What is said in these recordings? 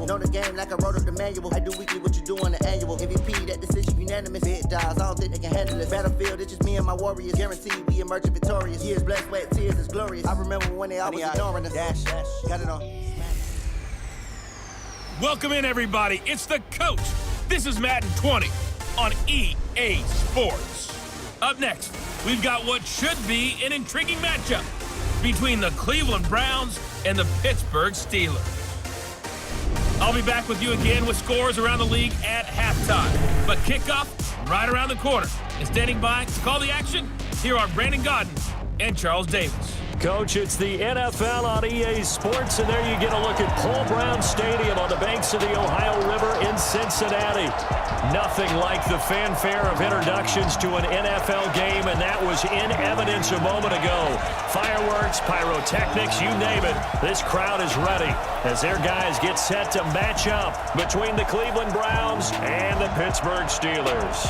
manual. Know the game like I wrote up the manual. I do weekly what you do on the annual. MVP, that decision unanimous. Big dogs, I don't think they can handle this. Battlefield, it's just me and my warriors. Guaranteed we emerge victorious. Years, blood, sweat, tears, it's glorious. I remember when they always ignoring us. Dash, got it on. Welcome in, everybody. It's the Coach. This is Madden 20 on EA Sports. Up next, we've got what should be an intriguing matchup between the Cleveland Browns and the Pittsburgh Steelers. I'll be back with you again with scores around the league at halftime. But kickoff right around the corner. And standing by to call the action, here are Brandon Gaudin and Charles Davis. Coach, it's the NFL on EA Sports, and there you get a look at Paul Brown Stadium on the banks of the Ohio River in Cincinnati. Nothing like the fanfare of introductions to an NFL game, and that was in evidence a moment ago. Fireworks, pyrotechnics, you name it. This crowd is ready as their guys get set to match up between the Cleveland Browns and the Pittsburgh Steelers.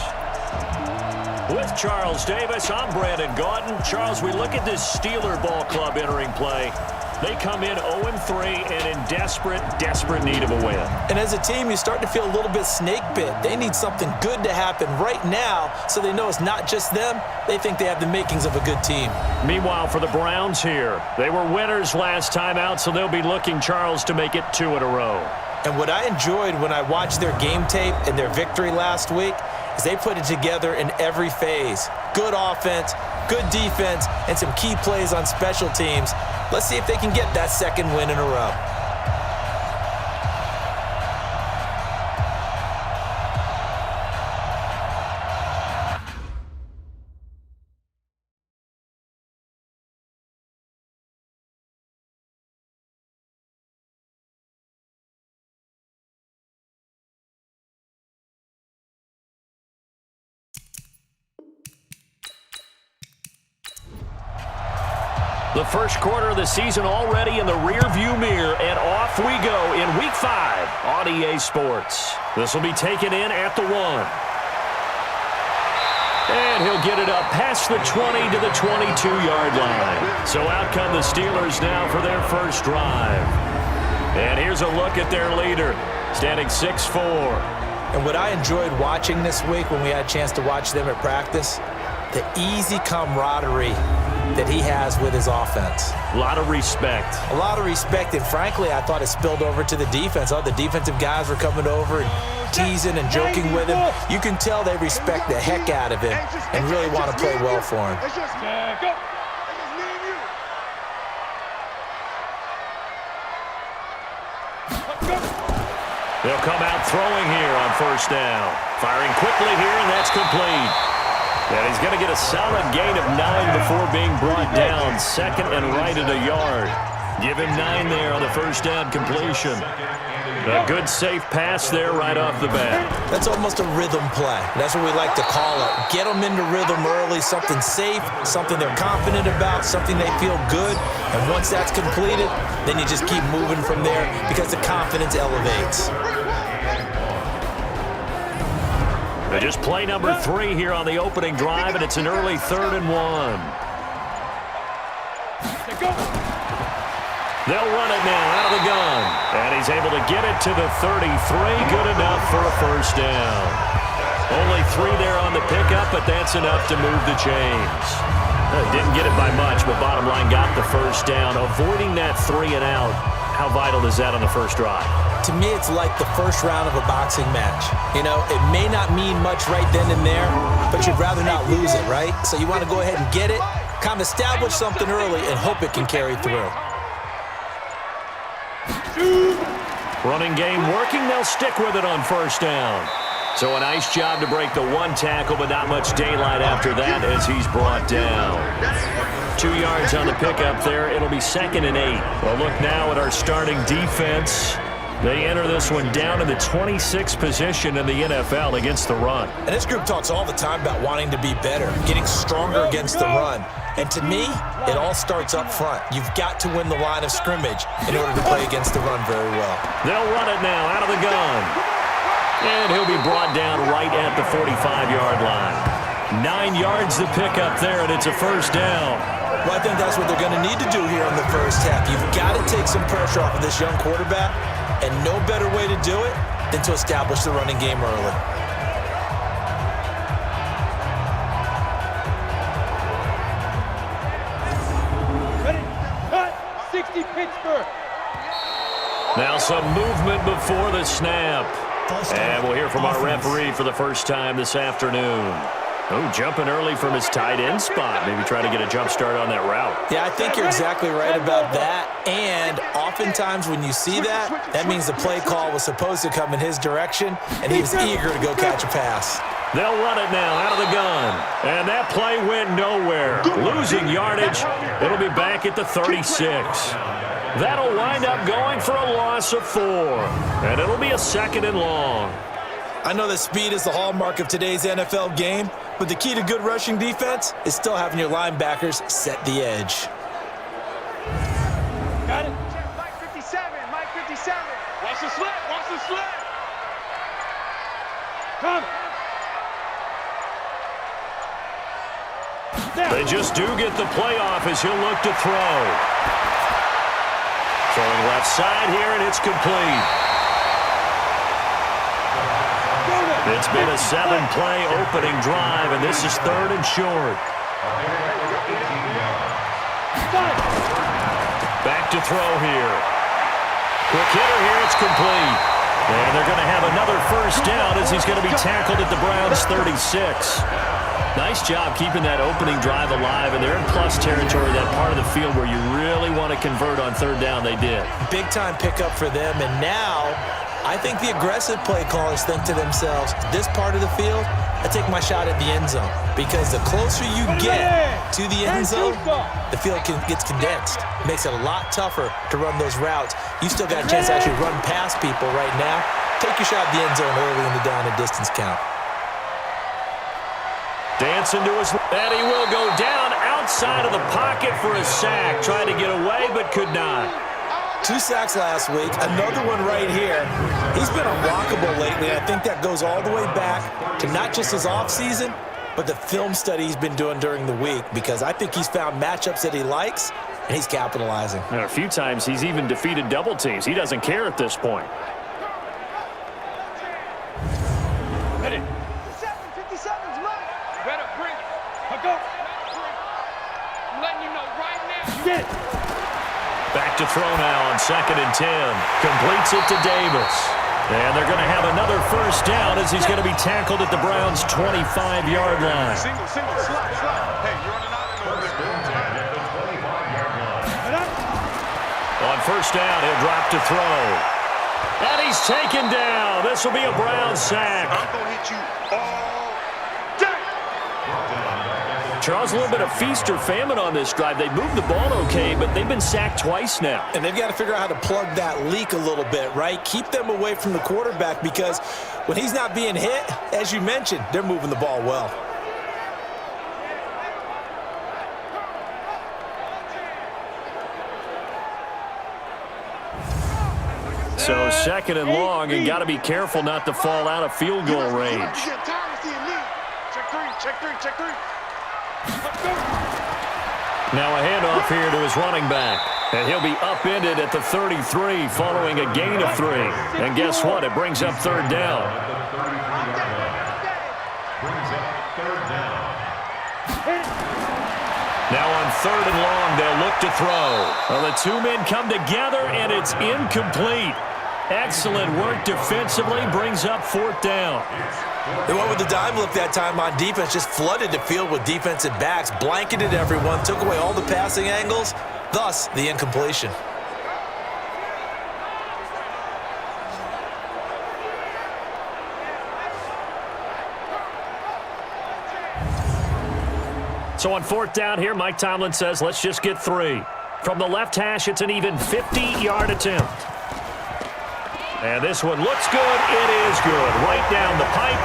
With Charles Davis, I'm Brandon Gaudin. Charles, we look at this Steeler ball club entering play. They come in 0-3 and in desperate need of a win. And as a team, you start to feel a little bit snake bit. They need something good to happen right now so they know it's not just them. They think they have the makings of a good team. Meanwhile, for the Browns here, they were winners last time out, so they'll be looking, Charles, to make it 2 in a row. And what I enjoyed when I watched their game tape and their victory last week is they put it together in every phase. Good offense, good defense, and some key plays on special teams. Let's see if they can get that second win in a row. The first quarter of the season already in the rearview mirror, and off we go in Week 5 on EA Sports. This will be taken in at the 1. And he'll get it up past the 20 to the 22-yard line. So out come the Steelers now for their first drive. And here's a look at their leader, standing 6'4". And what I enjoyed watching this week when we had a chance to watch them at practice, the easy camaraderie that he has with his offense. A lot of respect. A lot of respect, and frankly, I thought it spilled over to the defense. All the defensive guys were coming over and teasing and joking with him. You can tell they respect the heck out of him and really want to play well for him. They'll come out throwing here on first down. Firing quickly here, and that's complete. And he's going to get a solid gain of 9 before being brought down. Second and right at a yard. Give him 9 there on the first down completion. A good, safe pass there right off the bat. That's almost a rhythm play. That's what we like to call it. Get them into rhythm early, something safe, something they're confident about, something they feel good. And once that's completed, then you just keep moving from there because the confidence elevates. Just play number 3 here on the opening drive, and it's an early 3rd and 1. They'll run it now out of the gun. And he's able to get it to the 33. Good enough for a first down. Only 3 there on the pickup, but that's enough to move the chains. Didn't get it by much, but bottom line got the first down. Avoiding that 3 and out. How vital is that on the first drive? To me, it's like the first round of a boxing match. You know, it may not mean much right then and there, but you'd rather not lose it, right? So you want to go ahead and get it, kind of establish something early, and hope it can carry through. Running game working. They'll stick with it on first down. So a nice job to break the 1 tackle, but not much daylight after that as he's brought down. 2 yards on the pickup there. It'll be 2nd and 8. Well, look now at our starting defense. They enter this one down in the 26th position in the NFL against the run. And this group talks all the time about wanting to be better, getting stronger against the run. And to me, it all starts up front. You've got to win the line of scrimmage in order to play against the run very well. They'll run it now out of the gun. And he'll be brought down right at the 45-yard line. 9 yards to pick up there, and it's a first down. Well, I think that's what they're going to need to do here in the first half. You've got to take some pressure off of this young quarterback And no better way to do it than to establish the running game early. Ready? Cut! 60 Pittsburgh! Now some movement before the snap. And we'll hear from our referee for the first time this afternoon. Oh, jumping early from his tight end spot. Maybe trying to get a jump start on that route. Yeah, I think you're exactly right about that. And oftentimes when you see that, that means the play call was supposed to come in his direction, and he was eager to go catch a pass. They'll run it now out of the gun. And that play went nowhere. Losing yardage. It'll be back at the 36. That'll wind up going for a loss of 4. And it'll be a 2nd and long. I know that speed is the hallmark of today's NFL game, but the key to good rushing defense is still having your linebackers set the edge. Got it? Mike 57, Mike 57. Watch the slip, watch the slip. Come! They just do get the play off as he'll look to throw. Throwing left side here, and it's complete. It's been a 7-play opening drive, and this is 3rd and short. Back to throw here. Quick hitter here, it's complete. And they're going to have another first down as he's going to be tackled at the Browns' 36. Nice job keeping that opening drive alive, and they're in plus territory, that part of the field where you really want to convert on 3rd down. They did. Big-time pickup for them, and now I think the aggressive play callers think to themselves, this part of the field, I take my shot at the end zone. Because the closer you get to the end zone, the field gets condensed. It makes it a lot tougher to run those routes. You still got a chance to actually run past people right now. Take your shot at the end zone early in the down and distance count. Dancing to his left, and he will go down outside of the pocket for a sack. Tried to get away, but could not. 2 sacks last week, another one right here. He's been unblockable lately, and I think that goes all the way back to not just his offseason, but the film study he's been doing during the week, because I think he's found matchups that he likes, and he's capitalizing. And a few times he's even defeated double teams. He doesn't care at this point. Ready? 57's mine. Better bring it. I'll go. I'm letting you know right now. Get it. Back to throw now on 2nd and 10. Completes it to Davis. And they're going to have another first down as he's going to be tackled at the Browns' 25-yard line. Single, slide. Hey, you're running out of there. On first down, he'll drop to throw. And he's taken down. This will be a Browns sack. I'm going to hit you all day. Charles, a little bit of feast or famine on this drive. They moved the ball okay, but they've been sacked twice now. And they've got to figure out how to plug that leak a little bit, right? Keep them away from the quarterback, because when he's not being hit, as you mentioned, they're moving the ball well. So 2nd and long, and got to be careful not to fall out of field goal range. Check three. Now a handoff here to his running back. And he'll be upended at the 33 following a gain of 3. And guess what? It brings up 3rd down. Now on 3rd and long, they'll look to throw. Well, the 2 men come together, and it's incomplete. Excellent work defensively, brings up 4th down. They went with the dime look that time on defense, just flooded the field with defensive backs, blanketed everyone, took away all the passing angles, thus the incompletion. So on 4th down here, Mike Tomlin says, let's just get 3. From the left hash, it's an even 50-yard attempt. And this one looks good. It is good. Right down the pipe.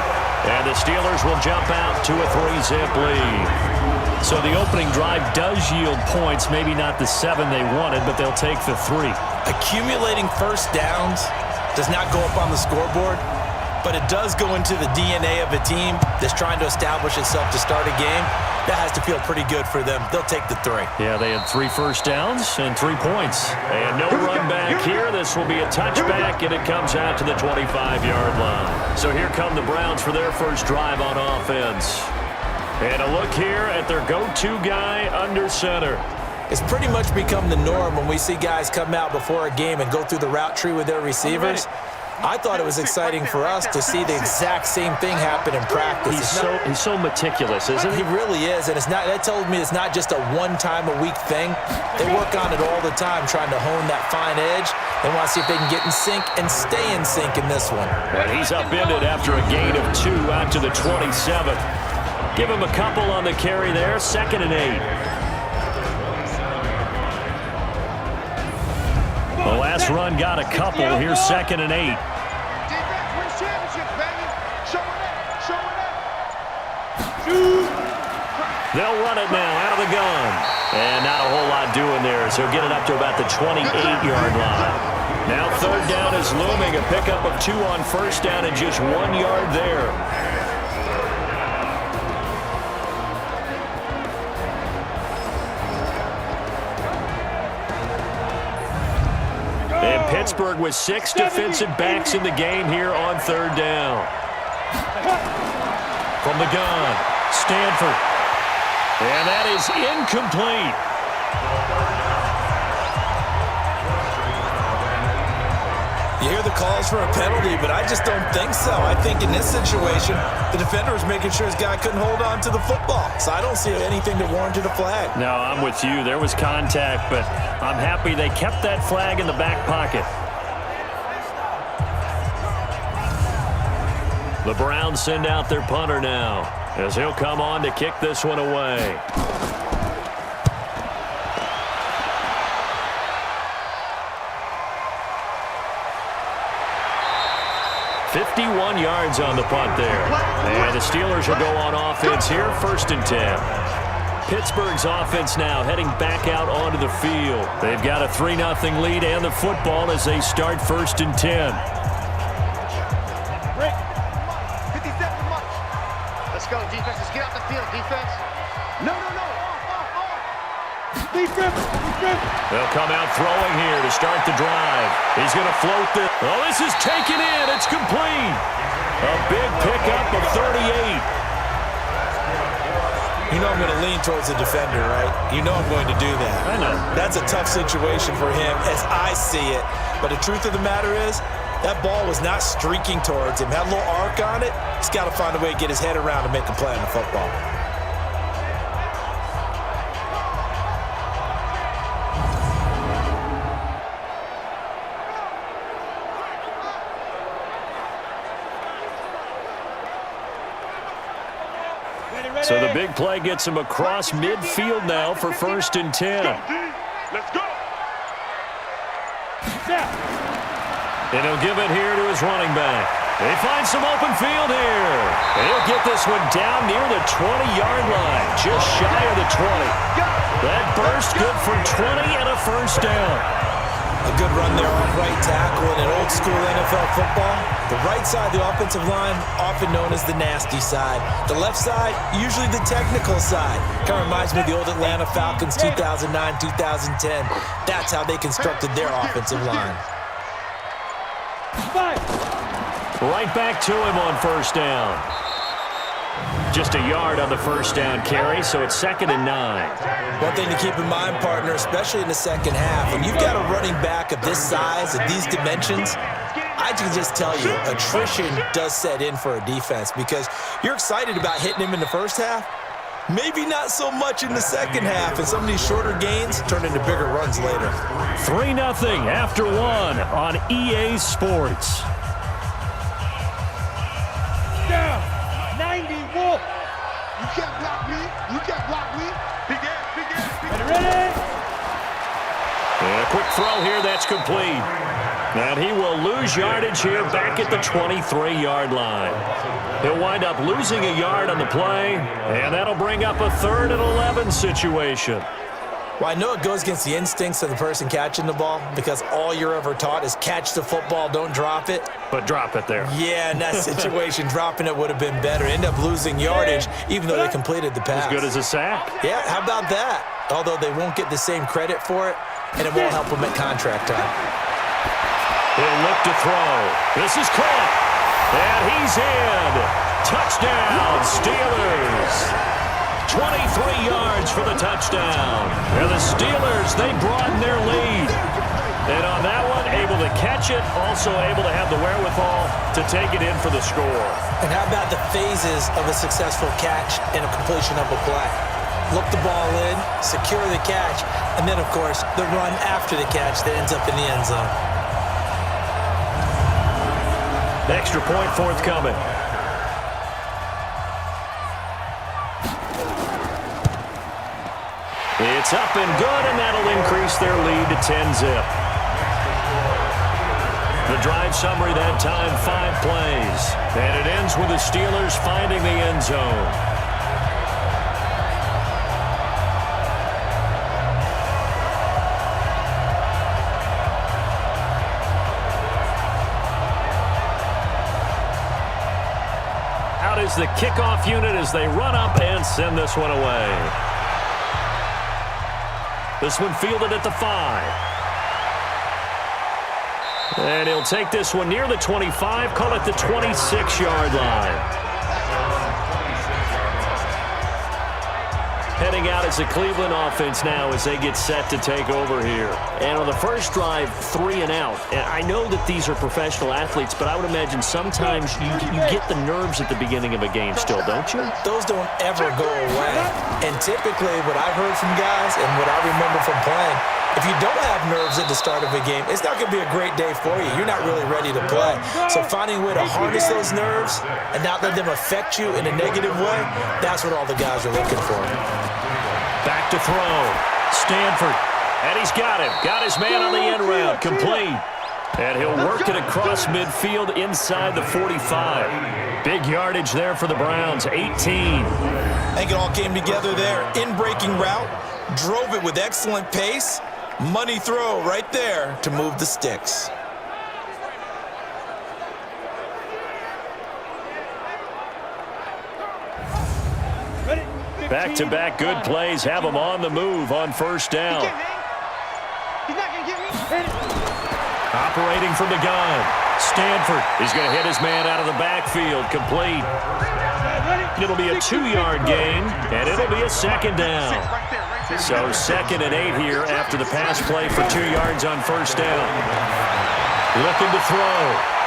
And the Steelers will jump out to a 3-zip lead. So the opening drive does yield points. Maybe not the 7 they wanted, but they'll take the 3. Accumulating first downs does not go up on the scoreboard, but it does go into the DNA of a team that's trying to establish itself to start a game. That has to feel pretty good for them. They'll take the 3. Yeah, they had 3 first downs and 3 points. And no run back here. This will be a touchback, and it comes out to the 25-yard line. So here come the Browns for their first drive on offense. And a look here at their go-to guy under center. It's pretty much become the norm when we see guys come out before a game and go through the route tree with their receivers. I thought it was exciting for us to see the exact same thing happen in practice. He's so meticulous, isn't he? He really is, and that tells me it's not just a one-time-a-week thing. They work on it all the time, trying to hone that fine edge. They want to see if they can get in sync and stay in sync in this one. And he's upended after a gain of 2 out to the 27. Give him a couple on the carry there, 2nd and 8. The last run got a couple. Here's 2nd and 8. Defense wins championships, baby. Show it up. Show it up. They'll run it now out of the gun. And not a whole lot doing there, so he'll get it up to about the 28-yard line. Now 3rd down is looming. A pickup of 2 on 1st down and just 1 yard there. Pittsburgh with 6 defensive backs in the game here on 3rd down. From the gun, Stanford. And that is incomplete. You hear the calls for a penalty, but I just don't think so. I think in this situation, the defender was making sure his guy couldn't hold on to the football. So I don't see anything that warranted a flag. No, I'm with you. There was contact, but I'm happy they kept that flag in the back pocket. The Browns send out their punter now, as he'll come on to kick this one away. 51 yards on the punt there. And the Steelers will go on offense here, 1st and 10. Pittsburgh's offense now heading back out onto the field. They've got a 3-0 lead and the football as they start 1st and 10. Break. 50 seconds much. Let's go, defense. Let's get out the field, defense. No. Defense. They'll come out throwing here to start the drive. He's going to float this. Oh, this is taken in. It's complete. A big pickup of 38. You know I'm going to lean towards the defender, right? You know I'm going to do that. I know. That's a tough situation for him as I see it. But the truth of the matter is, that ball was not streaking towards him. Had a little arc on it. He's got to find a way to get his head around and make a play on the football. So the big play gets him across midfield now for 1st and 10. Let's go. And he'll give it here to his running back. They find some open field here. And he'll get this one down near the 20-yard line, just shy of the 20. That burst good for 20 and a 1st down. A good run there off right tackle in an old-school NFL football. The right side of the offensive line, often known as the nasty side. The left side, usually the technical side. Kind of reminds me of the old Atlanta Falcons 2009, 2010. That's how they constructed their offensive line. Right back to him on 1st down. Just a yard on the 1st down carry, so it's 2nd and 9. One thing to keep in mind, partner, especially in the second half, when you've got a running back of this size, of these dimensions, I can just tell you, attrition does set in for a defense because you're excited about hitting him in the first half. Maybe not so much in the second half, and some of these shorter gains turn into bigger runs later. 3-0 after 1 on EA Sports. Down. 90 Wolf. You can't block me. You can't block me. Big ass. Ready? And a quick throw here, that's complete. And he will lose yardage here back at the 23-yard line. He'll wind up losing a yard on the play, and that'll bring up a 3rd and 11 situation. Well, I know it goes against the instincts of the person catching the ball because all you're ever taught is catch the football, don't drop it. but drop it there. Yeah, in that situation, dropping it would have been better. End up losing yardage, even though they completed the pass. As good as a sack. Yeah, how about that? Although they won't get the same credit for it, and it won't help them at contract time. He'll look to throw. This is caught. And he's in. Touchdown, Steelers. 23 yards for the touchdown. And the Steelers, they broaden their lead. And on that one, able to catch it, also able to have the wherewithal to take it in for the score. And how about the phases of a successful catch and a completion of a play? Look the ball in, secure the catch, and then, of course, the run after the catch that ends up in the end zone. Extra point forthcoming. It's up and good, and that'll increase their lead to 10-zip. The drive summary that time, 5 plays. And it ends with the Steelers finding the end zone. Out is the kickoff unit as they run up and send this one away. This one fielded at the 5. And he'll take this one near the 25, call it the 26-yard line. Heading out as the Cleveland offense now as they get set to take over here. And on the first drive, 3 and out. And I know that these are professional athletes, but I would imagine sometimes you get the nerves at the beginning of a game still, don't you? Those don't ever go away. And typically what I've heard from guys and what I remember from playing, if you don't have nerves at the start of a game, it's not going to be a great day for you. You're not really ready to play. So finding a way to harness those nerves and not let them affect you in a negative way, that's what all the guys are looking for. Back to throw. Stanford. And he's got him. Got his man on the end route. Complete. And he'll work it across midfield inside the 45. Big yardage there for the Browns. 18. I think it all came together there. In-breaking route. Drove it with excellent pace. Money throw right there to move the sticks. Back-to-back good plays have them on the move on first down. He's not going to get me. Operating from the gun. Stanford is going to hit his man out of the backfield. Complete. It'll be a 2-yard gain, and it'll be a second down. So 2nd and 8 here after the pass play for 2 yards on first down. Looking to throw.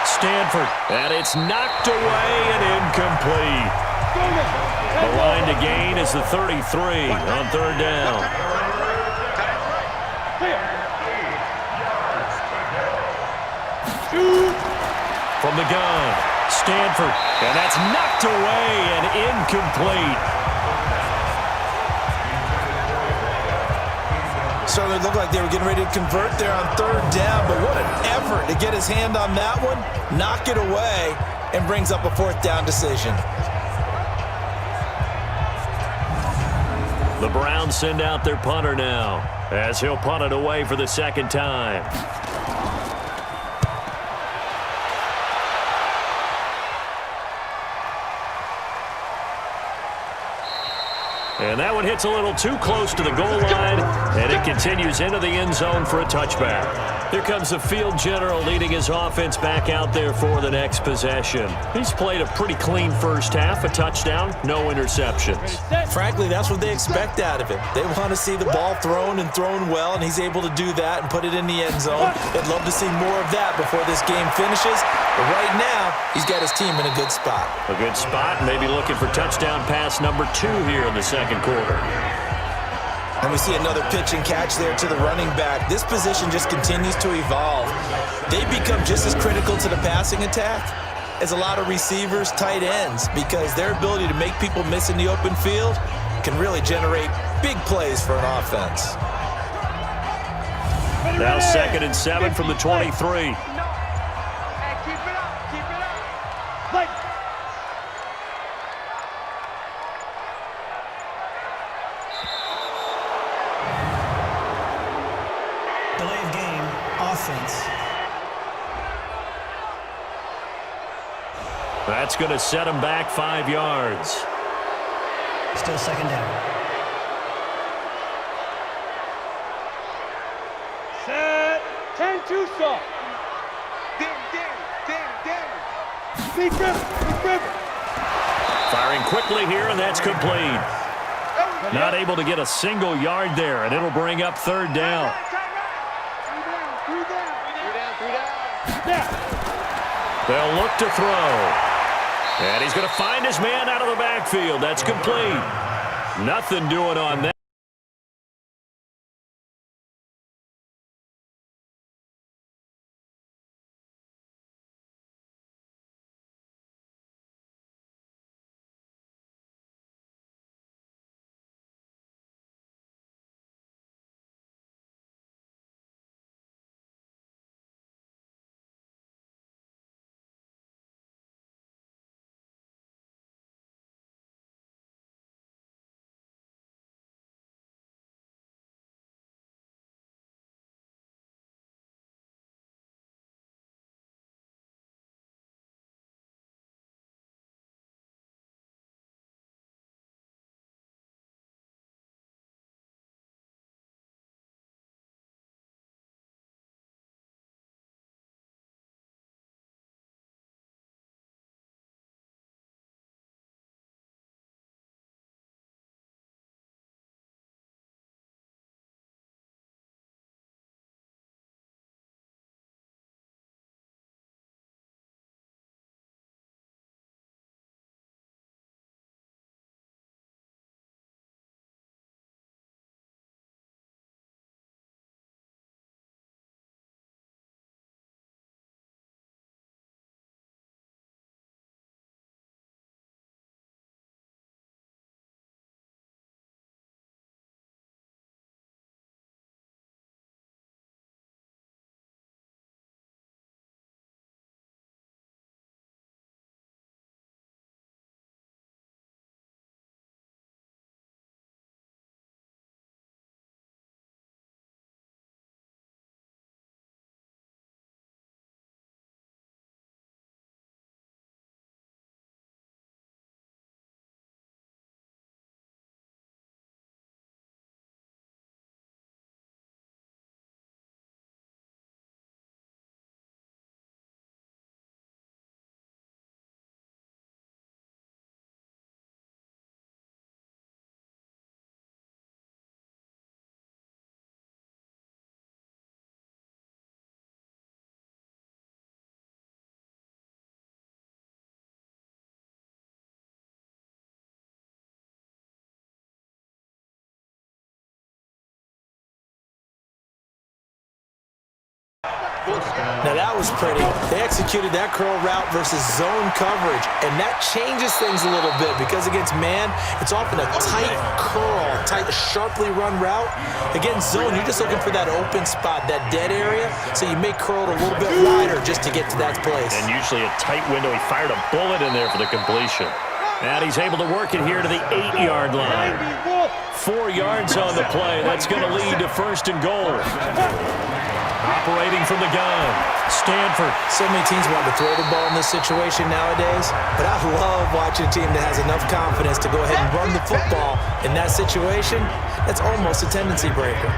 Stanford. And it's knocked away and incomplete. The line to gain is the 33 on third down. From the gun, Stanford, and that's knocked away and incomplete. Certainly looked like they were getting ready to convert there on third down, but what an effort to get his hand on that one, knock it away, and brings up a 4th down decision. The Browns send out their punter now as he'll punt it away for the 2nd time. And that one hits a little too close to the goal line, and it continues into the end zone for a touchback. Here comes the field general leading his offense back out there for the next possession. He's played a pretty clean first half, a touchdown, no interceptions. Frankly, that's what they expect out of him. They want to see the ball thrown and thrown well, and he's able to do that and put it in the end zone. They'd love to see more of that before this game finishes. But right now, he's got his team in a good spot. A good spot, maybe looking for touchdown pass number 2 here in the second quarter. And we see another pitch and catch there to the running back. This position just continues to evolve. They become just as critical to the passing attack as a lot of receivers, tight ends, because their ability to make people miss in the open field can really generate big plays for an offense. Now 2nd and 7 from the 23. That's going to set him back 5 yards. Still second down. Set. 10-2 soft. Big river. Firing quickly here, and that's complete. Not able to get a single yard there, and it'll bring up 3rd down. Three down. They'll look to throw. And he's going to find his man out of the backfield. That's complete. Nothing doing on that. Now that was pretty. They executed that curl route versus zone coverage, and that changes things a little bit because against man, it's often a tight curl, tight, sharply run route. Against zone, you're just looking for that open spot, that dead area, so you make curl a little bit wider just to get to that place. And usually a tight window. He fired a bullet in there for the completion. And he's able to work it here to the 8-yard line. 4 yards on the play. That's going to lead to 1st and goal. Operating from the gun, Stanford. So many teams want to throw the ball in this situation nowadays, but I love watching a team that has enough confidence to go ahead and run the football in that situation. That's almost a tendency breaker.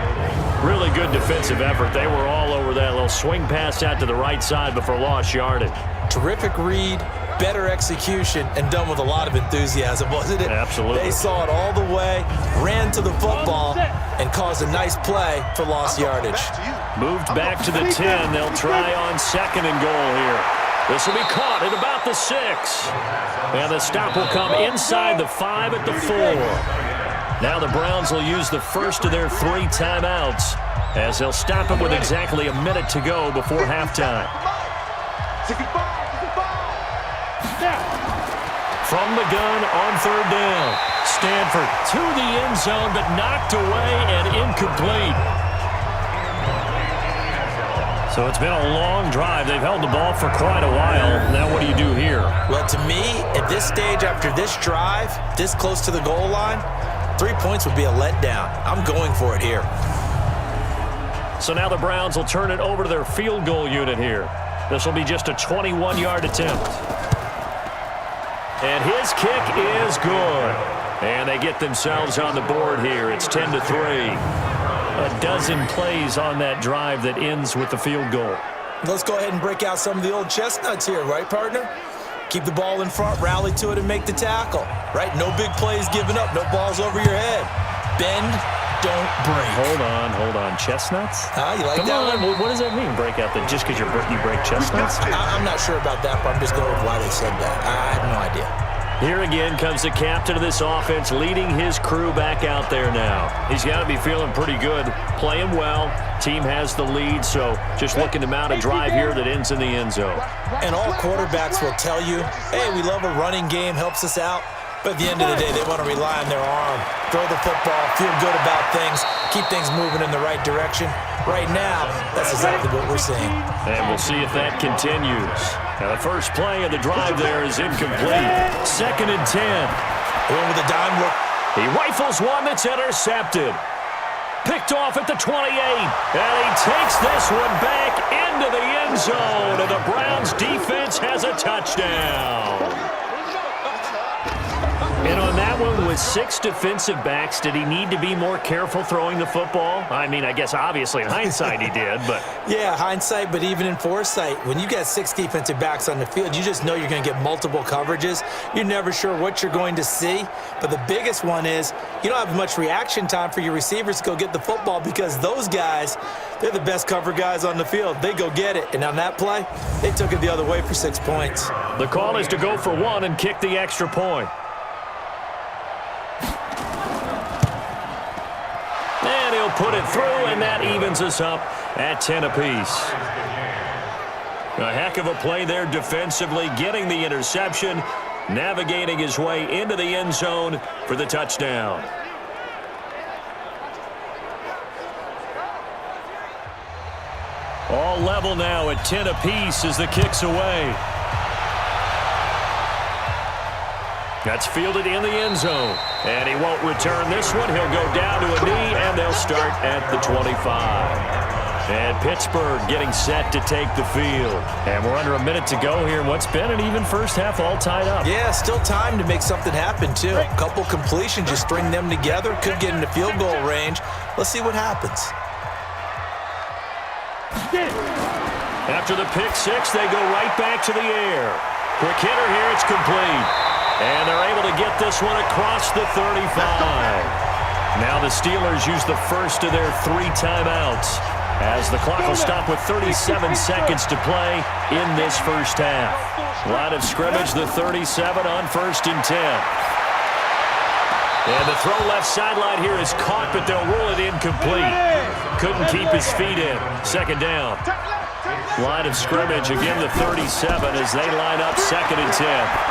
Really good defensive effort. They were all over that little swing pass out to the right side before lost yardage. Terrific read, better execution, and done with a lot of enthusiasm, wasn't it? Absolutely. They saw it all the way, ran to the football, and caused a nice play for lost yardage. Moved back to the 10. They'll try on 2nd and goal here. This will be caught at about the 6. And the stop will come inside the 5 at the 4. Now the Browns will use the first of their 3 timeouts as they'll stop it with exactly a minute to go before halftime. From the gun on 3rd down. Stanford to the end zone, but knocked away and incomplete. So it's been a long drive. They've held the ball for quite a while. Now what do you do here? Well, to me, at this stage, after this drive, this close to the goal line, 3 points would be a letdown. I'm going for it here. So now the Browns will turn it over to their field goal unit here. This will be just a 21-yard attempt. And his kick is good. And they get themselves on the board here. It's 10-3. A dozen plays on that drive that ends with the field goal. Let's go ahead and break out some of the old chestnuts here, right, partner? Keep the ball in front, rally to it, and make the tackle, right? No big plays given up, no balls over your head. Bend, don't break. Hold on. Chestnuts? You like Come that on. one? What does that mean, break out? That just because you break chestnuts? I'm not sure about that, but I'm just going with why they said that. I have no idea. Here again comes the captain of this offense, leading his crew back out there now. He's got to be feeling pretty good, playing well. Team has the lead, so just looking to mount a drive here that ends in the end zone. And all quarterbacks will tell you, hey, we love a running game, helps us out. But at the end of the day, they want to rely on their arm, throw the football, feel good about things, keep things moving in the right direction. Right now, that's exactly what we're seeing. And we'll see if that continues. Now, the first play of the drive there is incomplete. 2nd and 10. Going with a dime look. He rifles one that's intercepted. Picked off at the 28. And he takes this one back into the end zone. And the Browns defense has a touchdown. And on that one, with 6 defensive backs, did he need to be more careful throwing the football? I mean, I guess obviously in hindsight he did, but... Yeah, hindsight, but even in foresight, when you got 6 defensive backs on the field, you just know you're going to get multiple coverages. You're never sure what you're going to see. But the biggest one is you don't have much reaction time for your receivers to go get the football because those guys, they're the best cover guys on the field. They go get it. And on that play, they took it the other way for 6 points. The call is to go for 1 and kick the extra point. And he'll put it through, and that evens us up at 10 apiece. A heck of a play there defensively, getting the interception, navigating his way into the end zone for the touchdown. All level now at 10 apiece as the kick's away. That's fielded in the end zone. And he won't return this one. He'll go down to a knee, and they'll start at the 25. And Pittsburgh getting set to take the field. And we're under a minute to go here in what's been an even first half, all tied up. Yeah, still time to make something happen, too. A couple completions, just string them together. Could get into field goal range. Let's see what happens. After the pick six, they go right back to the air. Quick hitter here, it's complete. And they're able to get this one across the 35. Now the Steelers use the first of their 3 timeouts as the clock will stop with 37 seconds to play in this first half. Line of scrimmage, the 37 on 1st and 10. And the throw left sideline here is caught, but they'll rule it incomplete. Couldn't keep his feet in. 2nd down. Line of scrimmage, again the 37 as they line up 2nd and 10.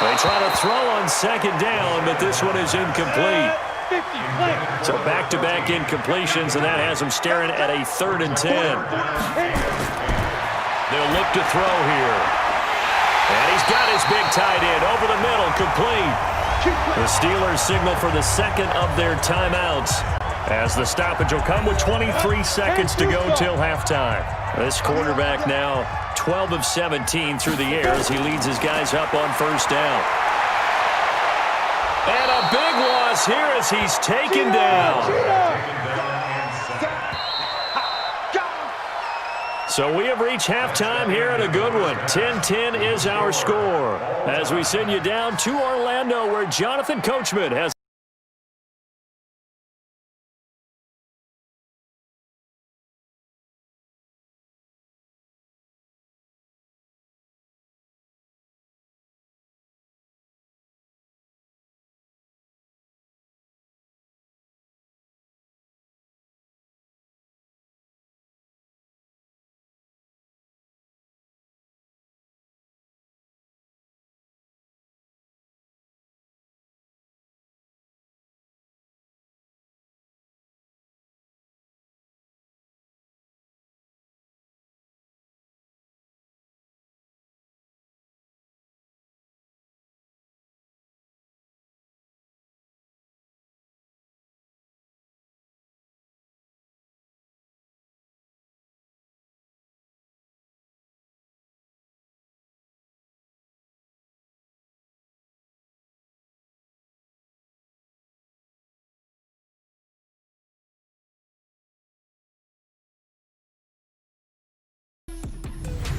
They try to throw on 2nd down, but this one is incomplete. So back-to-back incompletions, and that has them staring at a 3rd and 10. They'll look to throw here. And he's got his big tight end over the middle, complete. The Steelers signal for the 2nd of their timeouts as the stoppage will come with 23 seconds to go till halftime. This quarterback now 12 of 17 through the air as he leads his guys up on 1st down. And a big loss here as he's taken down. So we have reached halftime here at a good one. 10-10 is our score as we send you down to Orlando where Jonathan Coachman has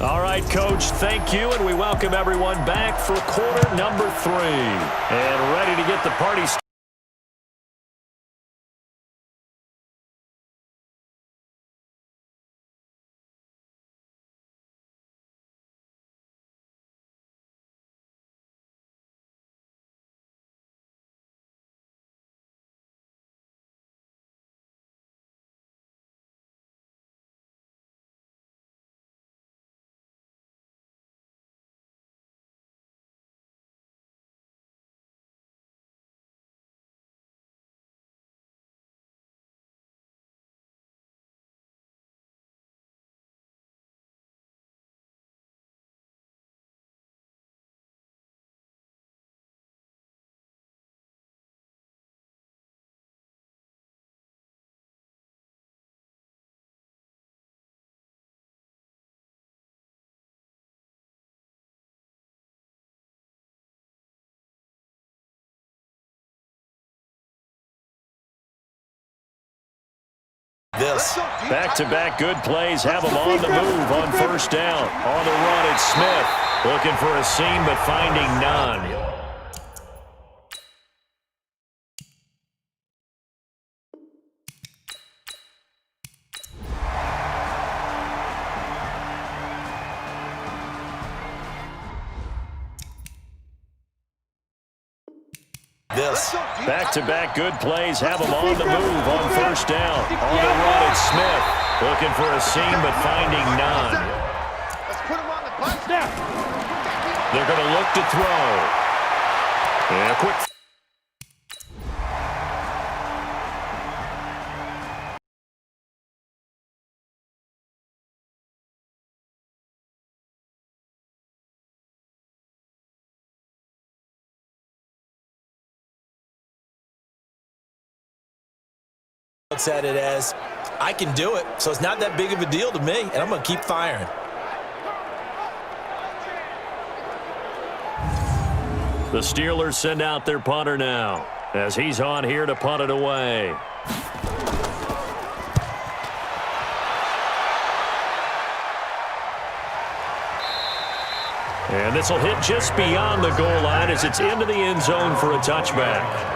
All right, Coach, thank you, and we welcome everyone back for quarter number 3. And ready to get the party started. Back-to-back good plays have them on the move on first down. On the run, it's Smith. Looking for a seam, but finding none. Back-to-back good plays have them on the move on first down. On the run, it's Smith. Looking for a seam, but finding none. They're going to look to throw. And a quick. Looks at it as, I can do it, so it's not that big of a deal to me, and I'm going to keep firing. The Steelers send out their punter now, as he's on here to punt it away. And this will hit just beyond the goal line as it's into the end zone for a touchback.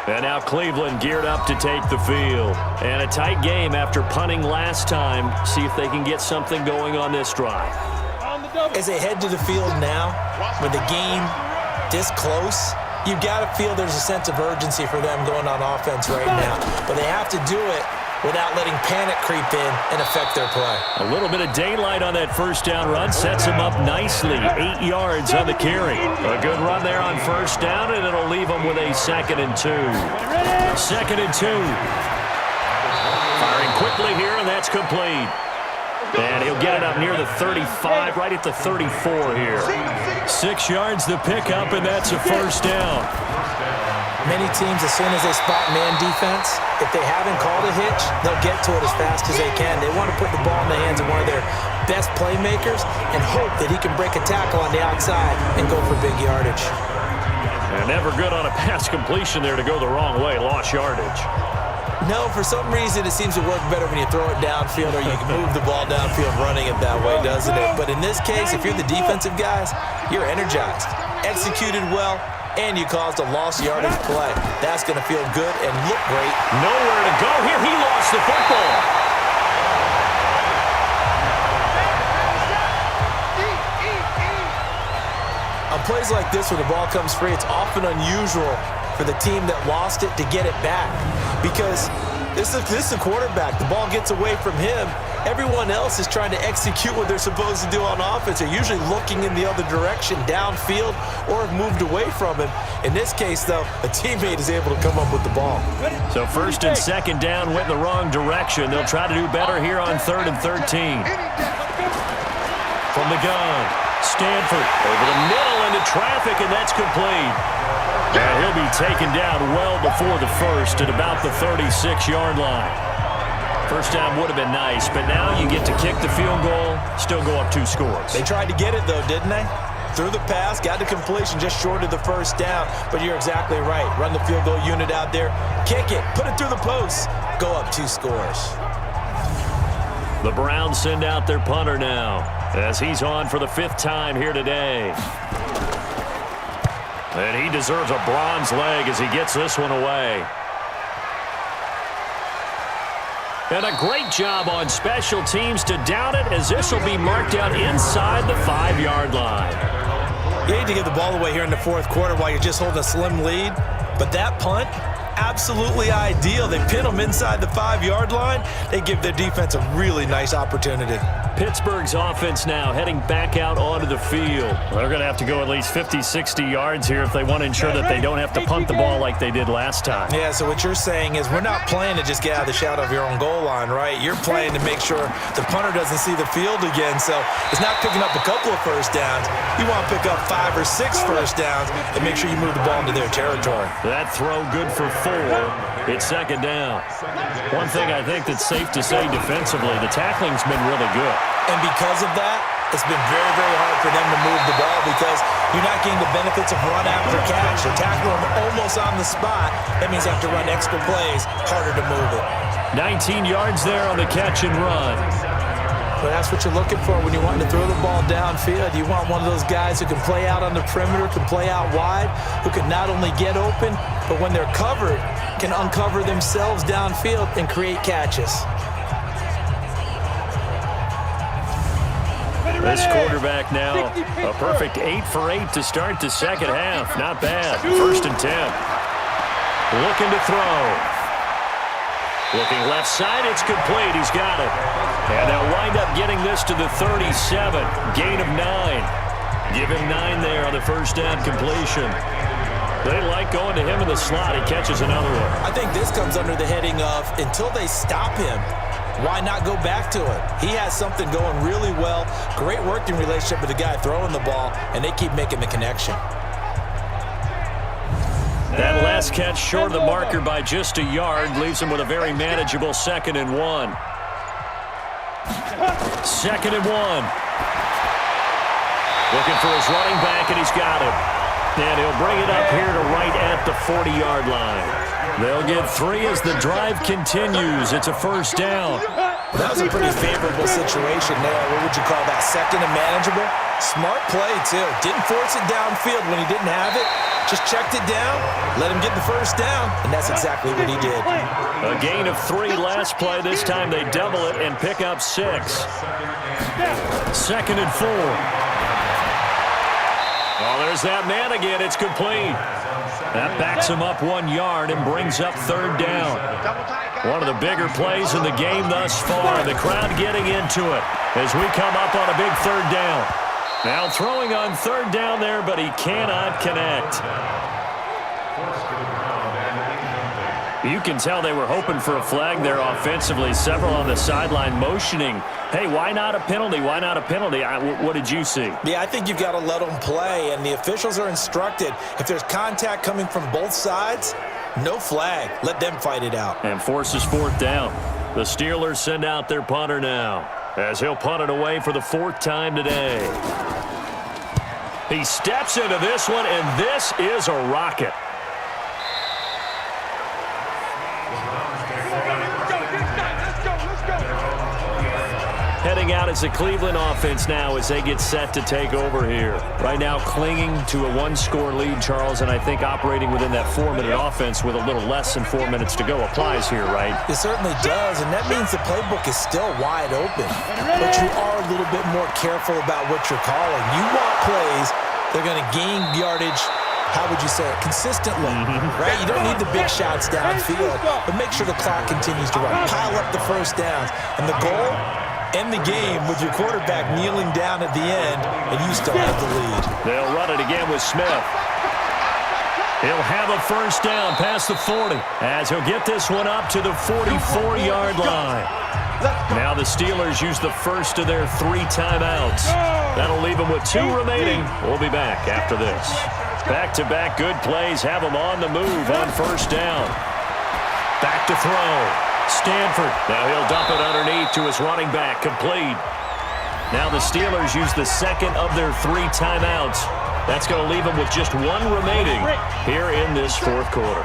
And now Cleveland geared up to take the field. And a tight game after punting last time. See if they can get something going on this drive. As they head to the field now, with the game this close, you've got to feel there's a sense of urgency for them going on offense right now. But they have to do it without letting panic creep in and affect their play. A little bit of daylight on that first down run sets him up nicely. 8 yards on the carry. A good run there on first down, and it'll leave him with a 2nd and 2. 2nd and 2. Firing quickly here, and that's complete. And he'll get it up near the 35, right at the 34 here. 6 yards the pickup, and that's a first down. Many teams, as soon as they spot man defense, if they haven't called a hitch, they'll get to it as fast as they can. They want to put the ball in the hands of one of their best playmakers and hope that he can break a tackle on the outside and go for big yardage. And never good on a pass completion there to go the wrong way. Lost yardage. No, for some reason it seems to work better when you throw it downfield or you can move the ball downfield running it that way, doesn't it? But in this case, if you're the defensive guys, you're energized, executed well, and you caused a lost yardage play. That's going to feel good and look great. Nowhere to go here. He lost the football. On plays like this where the ball comes free, it's often unusual for the team that lost it to get it back. Because this is a quarterback. The ball gets away from him. Everyone else is trying to execute what they're supposed to do on offense. They're usually looking in the other direction, downfield, or have moved away from him. In this case, though, a teammate is able to come up with the ball. So 1st and 2nd down went in the wrong direction. They'll try to do better here on 3rd and 13. From the gun, Stanford over the middle into traffic, and that's complete. And he'll be taken down well before the first at about the 36-yard line. First down would have been nice, but now you get to kick the field goal, still go up 2 scores. They tried to get it, though, didn't they? Threw the pass, got the completion just short of the first down, but you're exactly right. Run the field goal unit out there, kick it, put it through the post, go up 2 scores. The Browns send out their punter now as he's on for the 5th time here today. And he deserves a bronze leg as he gets this one away. And a great job on special teams to down it, as this will be marked out inside the 5-yard line. You hate to give the ball away here in the 4th quarter while you're just holding a slim lead, but that punt, absolutely ideal. They pin them inside the 5-yard line. They give their defense a really nice opportunity. Pittsburgh's offense now heading back out onto the field. They're going to have to go at least 50, 60 yards here if they want to ensure that they don't have to punt the ball like they did last time. Yeah, so what you're saying is we're not playing to just get out of the shadow of your own goal line, right? You're playing to make sure the punter doesn't see the field again, so it's not picking up a couple of first downs. You want to pick up 5 or 6 first downs and make sure you move the ball into their territory. That throw good for 4. It's 2nd down. One thing I think that's safe to say defensively, the tackling's been really good. And because of that, it's been very, very hard for them to move the ball because you're not getting the benefits of run after catch. You're tackling them almost on the spot. That means you have to run extra plays, harder to move it. 19 yards there on the catch and run. But that's what you're looking for when you're wanting to throw the ball downfield. You want one of those guys who can play out on the perimeter, can play out wide, who can not only get open, but when they're covered, can uncover themselves downfield and create catches. This quarterback now, a perfect 8 for 8 to start the 2nd half. Not bad. 1st and 10. Looking to throw. Looking left side, it's complete. He's got it. And they'll wind up getting this to the 37. Gain of 9. Give him 9 there on the 1st down completion. They like going to him in the slot. He catches another one. I think this comes under the heading of until they stop him, why not go back to it? He has something going really well. Great working relationship with the guy throwing the ball, and they keep making the connection. That last catch short of the marker by just a yard leaves him with a very manageable 2nd and 1. 2nd and 1. Looking for his running back, and he's got it. And he'll bring it up here to right at the 40-yard line. They'll get 3 as the drive continues. It's a 1st down. That was a pretty favorable situation there. What would you call that? 2nd and manageable? Smart play, too. Didn't force it downfield when he didn't have it. Just checked it down, let him get the 1st down, and that's exactly what he did. A gain of 3 last play. This time they double it and pick up 6. 2nd and 4. Oh, there's that man again. It's complete. That backs him up 1 yard and brings up 3rd down. One of the bigger plays in the game thus far. The crowd getting into it as we come up on a big 3rd down. Now throwing on 3rd down there, but he cannot connect. You can tell they were hoping for a flag there offensively. Several on the sideline motioning, hey, why not a penalty? Why not a penalty? What did you see? Yeah, I think you've got to let them play, and the officials are instructed. If there's contact coming from both sides, no flag. Let them fight it out. And forces 4th down. The Steelers send out their punter now as he'll punt it away for the 4th time today. He steps into this one, and this is a rocket. Heading out as the Cleveland offense now as they get set to take over here. Right now clinging to a 1-score lead, Charles, and I think operating within that 4-minute offense with a little less than 4 minutes to go applies here, right? It certainly does, and that means the playbook is still wide open. But you are a little bit more careful about what you're calling. You want plays that are going to gain yardage, how would you say it, consistently, right? You don't need the big shots downfield, but make sure the clock continues to run. Pile up the first downs. And the goal, end the game with your quarterback kneeling down at the end, and you still have the lead. They'll run it again with Smith. He'll have a first down past the 40 as he'll get this one up to the 44-yard line. Now the Steelers use the first of their 3 timeouts. That'll leave them with 2 remaining. We'll be back after this. Back-to-back good plays have them on the move on first down. Back to throw. Stanford. Now he'll dump it underneath to his running back. Complete. Now the Steelers use the second of their 3 timeouts. That's going to leave them with just 1 remaining here in this 4th quarter.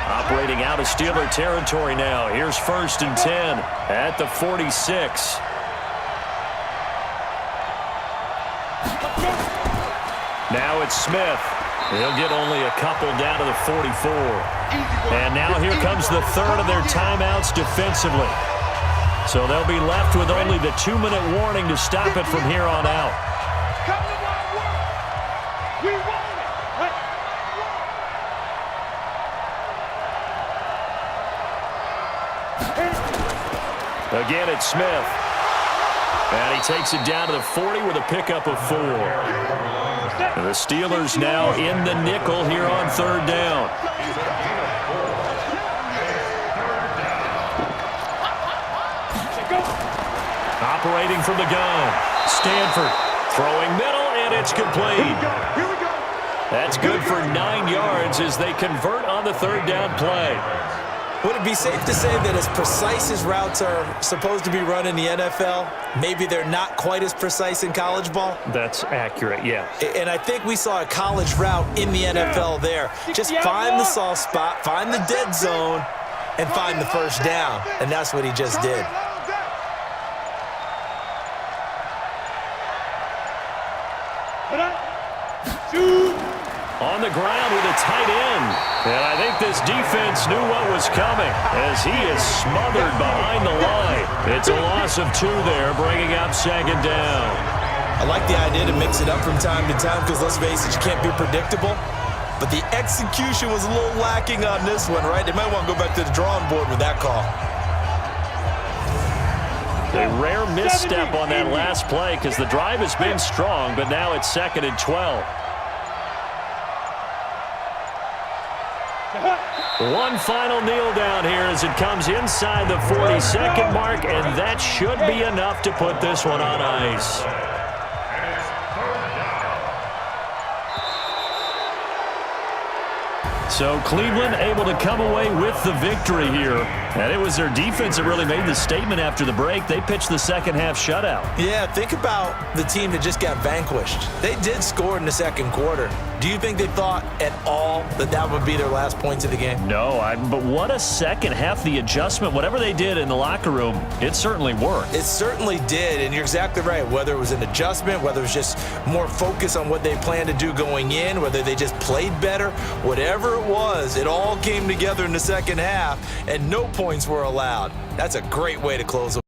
Operating out of Steeler territory now. Here's 1st and 10 at the 46. Now it's Smith. He'll get only a couple down to the 44. And now here comes the third of their timeouts defensively. So they'll be left with only the 2-minute warning to stop it from here on out. We want it. Again, it's Smith. And he takes it down to the 40 with a pickup of 4. The Steelers now in the nickel here on third down. Operating from the gun. Stanford throwing middle, and it's complete. That's good for 9 yards as they convert on the third down play. Would it be safe to say that as precise as routes are supposed to be run in the NFL, maybe they're not quite as precise in college ball? That's accurate, yeah. And I think we saw a college route in the NFL there. Just find the soft spot, find the dead zone, and find the first down. And that's what he just did. On the ground with a tight end. And I think this defense knew what was coming as he is smothered behind the line. It's a loss of 2 there, bringing up second down. I like the idea to mix it up from time to time because, let's face it, you can't be predictable. But the execution was a little lacking on this one, right? They might want to go back to the drawing board with that call. A rare misstep on that last play because the drive has been strong, but now it's 2nd and 12. One final kneel down here as it comes inside the 40-second mark, and that should be enough to put this one on ice. So Cleveland able to come away with the victory here. And it was their defense that really made the statement after the break. They pitched the second half shutout. Yeah, think about the team that just got vanquished. They did score in the second quarter. Do you think they thought at all that that would be their last points of the game? No, but what a second half. The adjustment, whatever they did in the locker room, it certainly worked. It certainly did, and you're exactly right. Whether it was an adjustment, whether it was just more focus on what they planned to do going in, whether they just played better, whatever it was, it all came together in the second half, and no points were allowed. That's a great way to close.